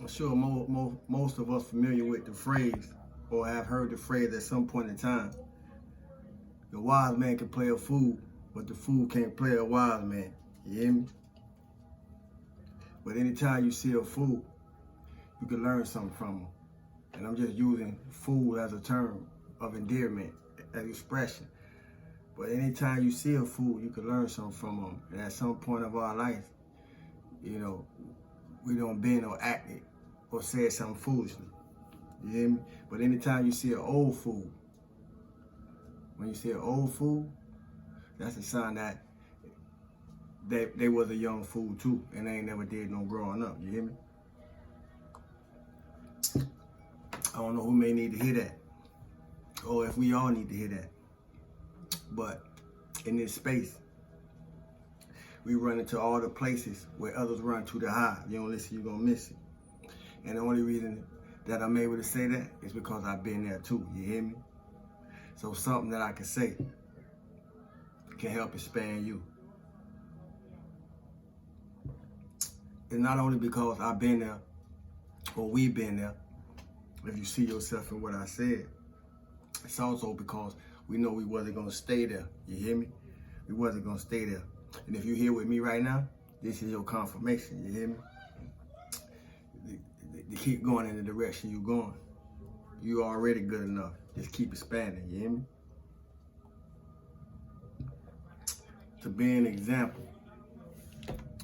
I'm sure most of us familiar with the phrase or have heard the phrase at some point in time. The wise man can play a fool, but the fool can't play a wise man. You hear me? But anytime you see a fool, you can learn something from them. And I'm just using fool as a term of endearment, as expression. But anytime you see a fool, you can learn something from them. And at some point of our life, you know, we don't been or acted or said something foolishly. You hear me? But anytime you see an old fool, when you see an old fool, that's a sign that they was a young fool too, and they ain't never did no growing up. You hear me? I don't know who may need to hear that, or if we all need to hear that. But in this space, we run into all the places where others run to the high. You don't listen, you're gonna miss it. And the only reason that I'm able to say that is because I've been there too. You hear me? So something that I can say can help expand you. It's not only because I've been there or we've been there, if you see yourself in what I said, it's also because we know we wasn't gonna stay there. You hear me? We wasn't gonna stay there. And if you're here with me right now, this is your confirmation. You hear me? To keep going in the direction you're going. You already good enough. Just keep expanding. You hear me? To be an example,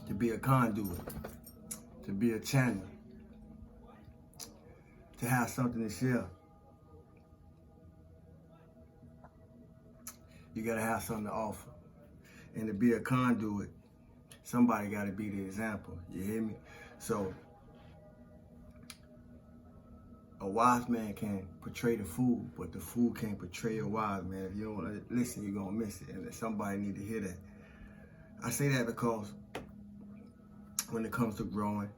to be a conduit, to be a channel, to have something to share. You gotta have something to offer. And to be a conduit, somebody gotta be the example. You hear me? So, a wise man can portray the fool, but the fool can't portray a wise man. If you don't listen, you're gonna miss it. And somebody need to hear that. I say that because when it comes to growing,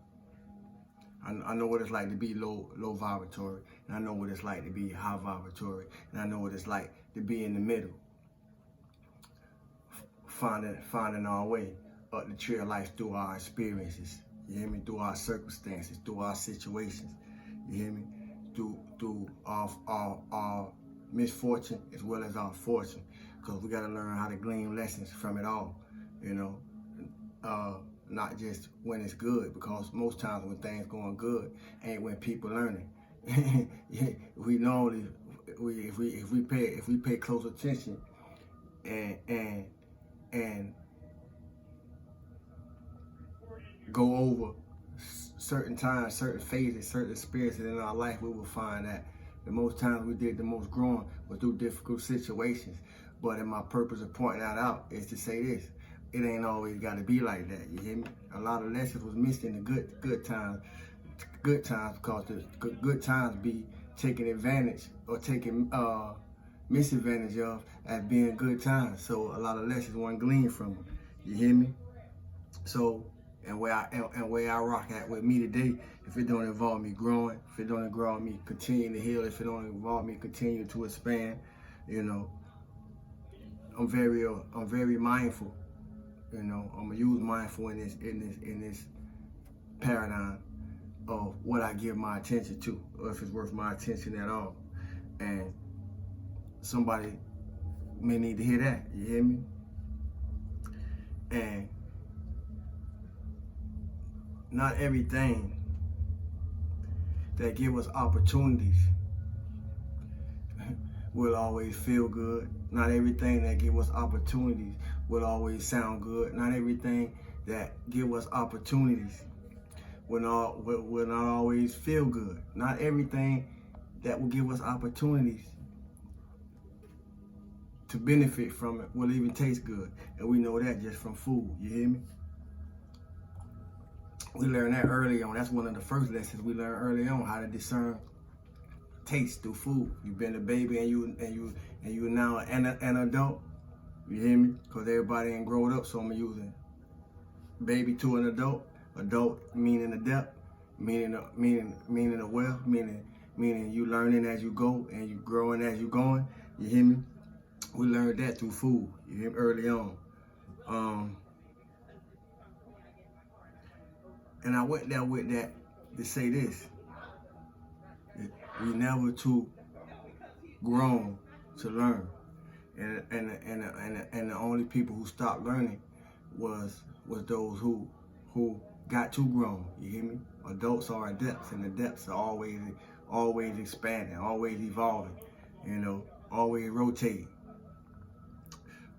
I know what it's like to be low vibratory, and I know what it's like to be high vibratory, and I know what it's like to be in the middle, finding our way up the tree of life through our experiences. You hear me? Through our circumstances, through our situations. You hear me? Through our misfortune as well as our fortune, because we got to learn how to glean lessons from it all. You know, not just when it's good, because most times when things going good ain't when people learning. We normally, if we pay close attention and go over certain times, certain phases, certain experiences in our life, we will find that the most times we did the most growing was through difficult situations. But in my purpose of pointing that out is to say this: it ain't always got to be like that. You hear me? A lot of lessons was missed in the good times, because the good times be taken advantage or taken misadvantage of as being good times. So a lot of lessons weren't gleaned from them. You hear me? So, and where I rock at with me today, if it don't involve me growing, if it don't involve me continuing to heal, if it don't involve me continuing to expand, you know, I'm very mindful. You know, I'm gonna use mindful in this paradigm of what I give my attention to, or if it's worth my attention at all. And somebody may need to hear that. You hear me? And not everything that give us opportunities will always feel good. Not everything that give us opportunities will always sound good. Not everything that give us opportunities will not always feel good. Not everything that will give us opportunities to benefit from it will even taste good. And we know that just from food. You hear me? We learned that early on. That's one of the first lessons we learned early on, how to discern taste through food. You've been a baby and you now an adult. You hear me? Because everybody ain't grown up, so I'm using baby to an adult. Adult meaning adept, meaning a wealth, meaning you learning as you go and you growing as you going. You hear me? We learned that through food. You hear me? Early on. And I went there with that to say this: we never too grown to learn, and the only people who stopped learning was those who got too grown. You hear me? Adults are adepts, and adepts are always expanding, always evolving, you know, always rotating.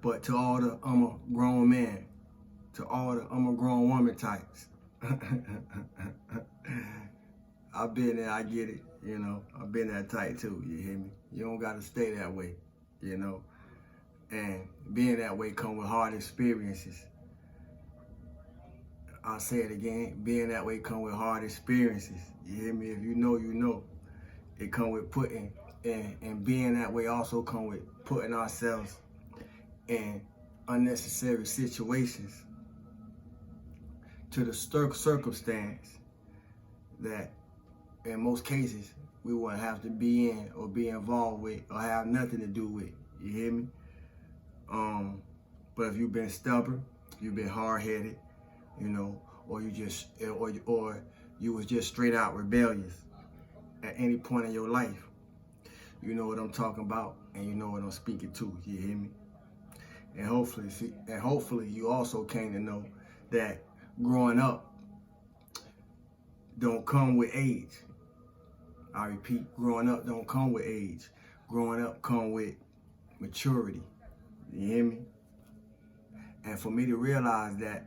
But to all the I'm a grown man, to all the I'm a grown woman types, I've been there, I get it, you know. I've been that type too, you hear me? You don't gotta stay that way, you know. And being that way come with hard experiences. I'll say it again, being that way come with hard experiences. You hear me? If you know, you know. It come with putting, and being that way also come with putting ourselves in unnecessary situations to the circumstance that in most cases we wouldn't have to be in or be involved with or have nothing to do with. You hear me? But if you've been stubborn, you've been hard-headed, you know, or you was just straight out rebellious at any point in your life, you know what I'm talking about, and you know what I'm speaking to. You hear me? And hopefully you also came to know that growing up don't come with age. I repeat, growing up don't come with age. Growing up come with maturity. You hear me? And for me to realize that,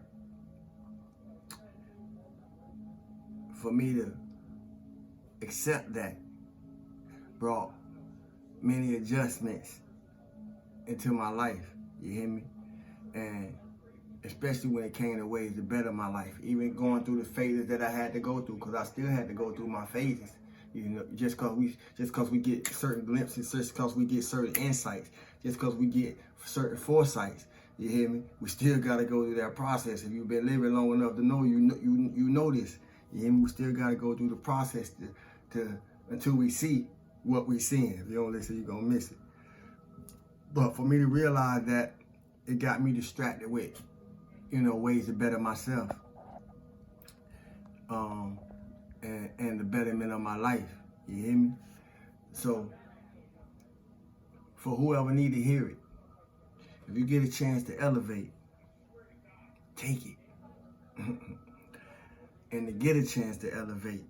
for me to accept that, brought many adjustments into my life. You hear me? And especially when it came to ways to better my life, even going through the phases that I had to go through, because I still had to go through my phases. You know, just cause we get certain glimpses, just cause we get certain insights, just cause we get certain foresights. You hear me? We still gotta go through that process. If you've been living long enough to know, you know this. You hear me? We still gotta go through the process to until we see what we seeing. If you don't listen, you're gonna miss it. But for me to realize that, it got me distracted with, you know, ways to better myself, and the betterment of my life. You hear me? So, for whoever need to hear it, if you get a chance to elevate, take it. And to get a chance to elevate,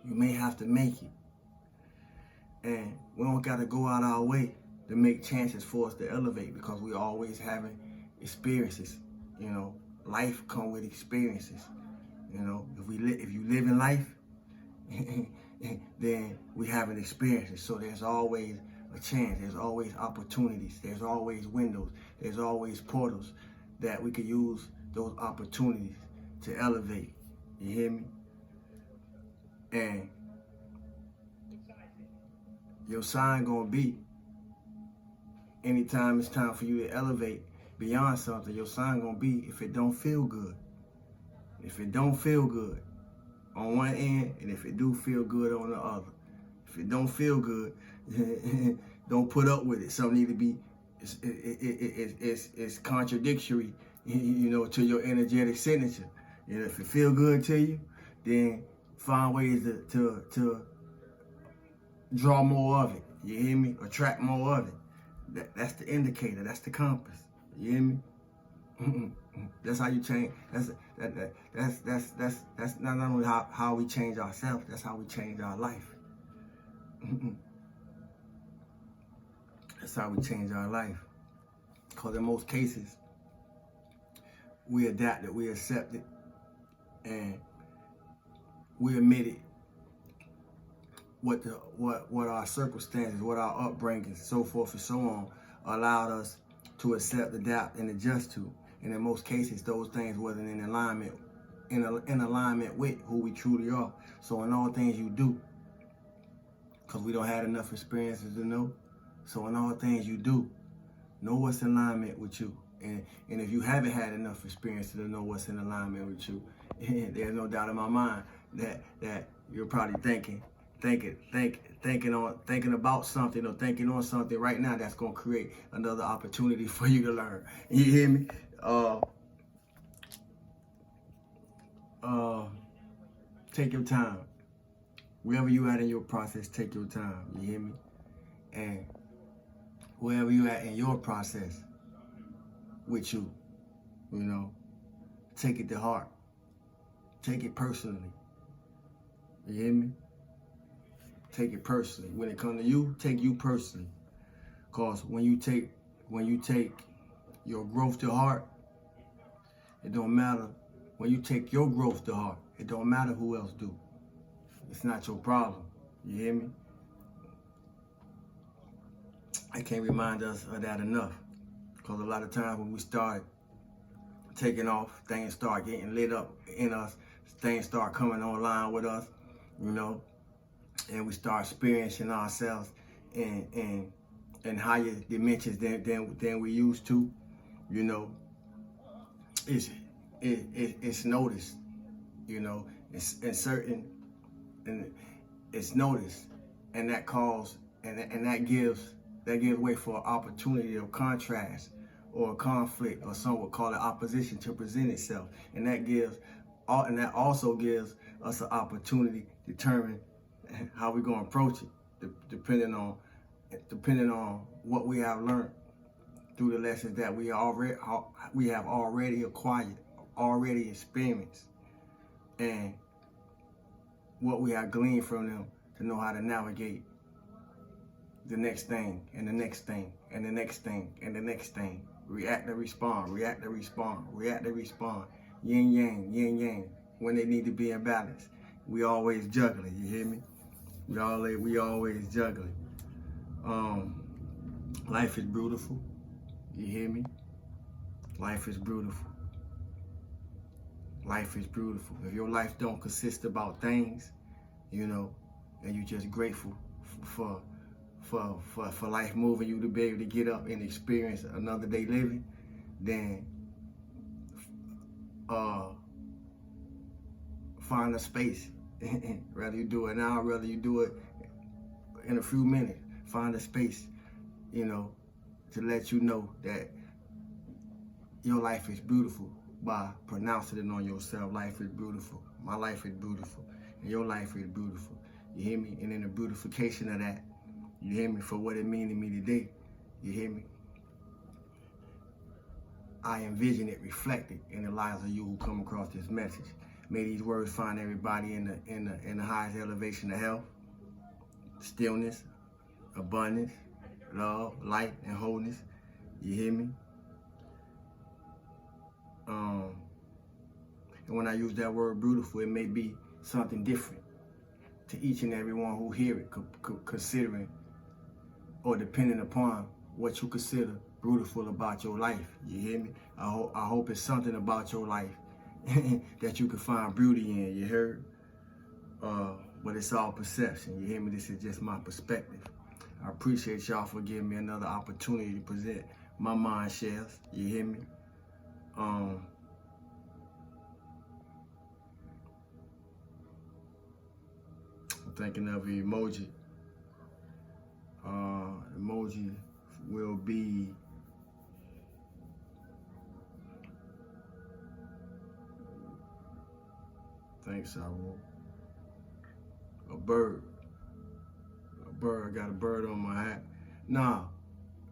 you may have to make it. And we don't gotta go out our way to make chances for us to elevate, because we always having experiences. You know, life come with experiences. You know, if you live in life, then we having experiences. So there's always a chance. There's always opportunities. There's always windows. There's always portals that we could use those opportunities to elevate. You hear me? And your sign gonna be, anytime it's time for you to elevate beyond something, your sign gonna be if it don't feel good. If it don't feel good on one end, and if it do feel good on the other. If it don't feel good, don't put up with it. Something need to be, it's contradictory, you know, to your energetic signature. You know, if it feel good to you, then find ways to draw more of it. You hear me? Attract more of it. That's the indicator. That's the compass. You hear me? That's how you change. That's not only how we change ourselves. That's how we change our life. That's how we change our life. Because in most cases, we adapt it, we accept it, and we admit it. What our circumstances, what our upbringing, so forth and so on, allowed us to accept, adapt, and adjust to. And in most cases, those things wasn't in alignment with who we truly are. So in all things you do, because we don't have enough experiences to know, so in all things you do, know what's in alignment with you. And if you haven't had enough experience to know what's in alignment with you, there's no doubt in my mind that you're probably thinking about something, or thinking on something right now that's gonna create another opportunity for you to learn. You hear me? Take your time. Wherever you at in your process, take your time. You hear me? And wherever you at in your process with you, take it to heart. Take it personally. You hear me? Take it personally. When it comes to you, take you personally. Cause when you take your growth to heart, it don't matter. When you take your growth to heart, it don't matter who else do. It's not your problem. You hear me? I can't remind us of that enough. Because a lot of times when we start taking off, things start getting lit up in us, things start coming online with us, and we start experiencing ourselves in higher dimensions than we used to, it's noticed, it's noticed, and that calls and that gives way for an opportunity of contrast or conflict, or some would call it opposition, to present itself, and that also gives us an opportunity to determine how we're gonna approach it, depending on what we have learned through the lessons that we have already acquired, already experienced, and what we have gleaned from them to know how to navigate the next thing, and the next thing, and the next thing, and the next thing. React to respond, react to respond, react to respond. Yin yang, yin yang. When they need to be in balance. We always juggling, you hear me? We always juggling. Life is beautiful. You hear me? Life is beautiful. Life is beautiful. If your life don't consist about things, and you're just grateful for life moving you to be able to get up and experience another day living, then find a space. Whether you do it now, whether you do it in a few minutes, find a space, to let you know that your life is beautiful by pronouncing it on yourself. Life is beautiful. My life is beautiful. And your life is beautiful. You hear me? And in the beautification of that, you hear me, for what it means to me today, you hear me? I envision it reflected in the lives of you who come across this message. May these words find everybody in the highest elevation of health, stillness, abundance, love, light, and wholeness. You hear me? And when I use that word beautiful, it may be something different to each and every one who hear it, considering or depending upon what you consider beautiful about your life. You hear me? I hope it's something about your life that you can find beauty in. You heard? But it's all perception. You hear me? This is just my perspective. I appreciate y'all for giving me another opportunity to present my mind shares. You hear me? I'm thinking of an emoji. Emoji will be thanks, I will. A bird. A bird. Got a bird on my hat. Nah,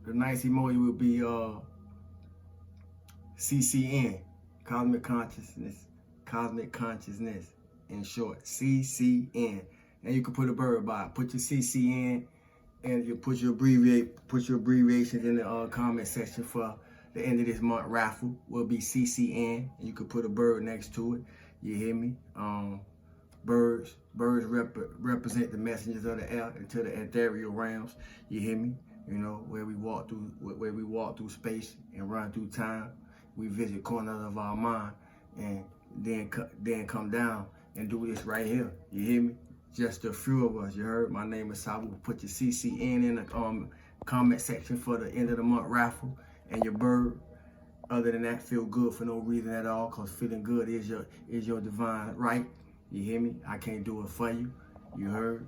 the nice emoji would be CCN, cosmic consciousness in short, CCN. And you can put a bird by it. Put your CCN, and you put your abbreviations in the comment section for the end of this month raffle. Will be CCN, and you can put a bird next to it. You hear me? Birds represent the messengers of the air into the ethereal realms. You hear me? Where we walk through space and run through time. We visit corners of our mind, and then come down and do this right here. You hear me? Just a few of us. You heard? My name is Sabu. Put your CCN in the comment section for the end of the month raffle, and your bird. Other than that, feel good for no reason at all, because feeling good is your divine right. You hear me? I can't do it for you. You heard?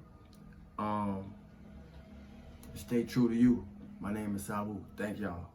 Stay true to you. My name is Sabu. Thank y'all.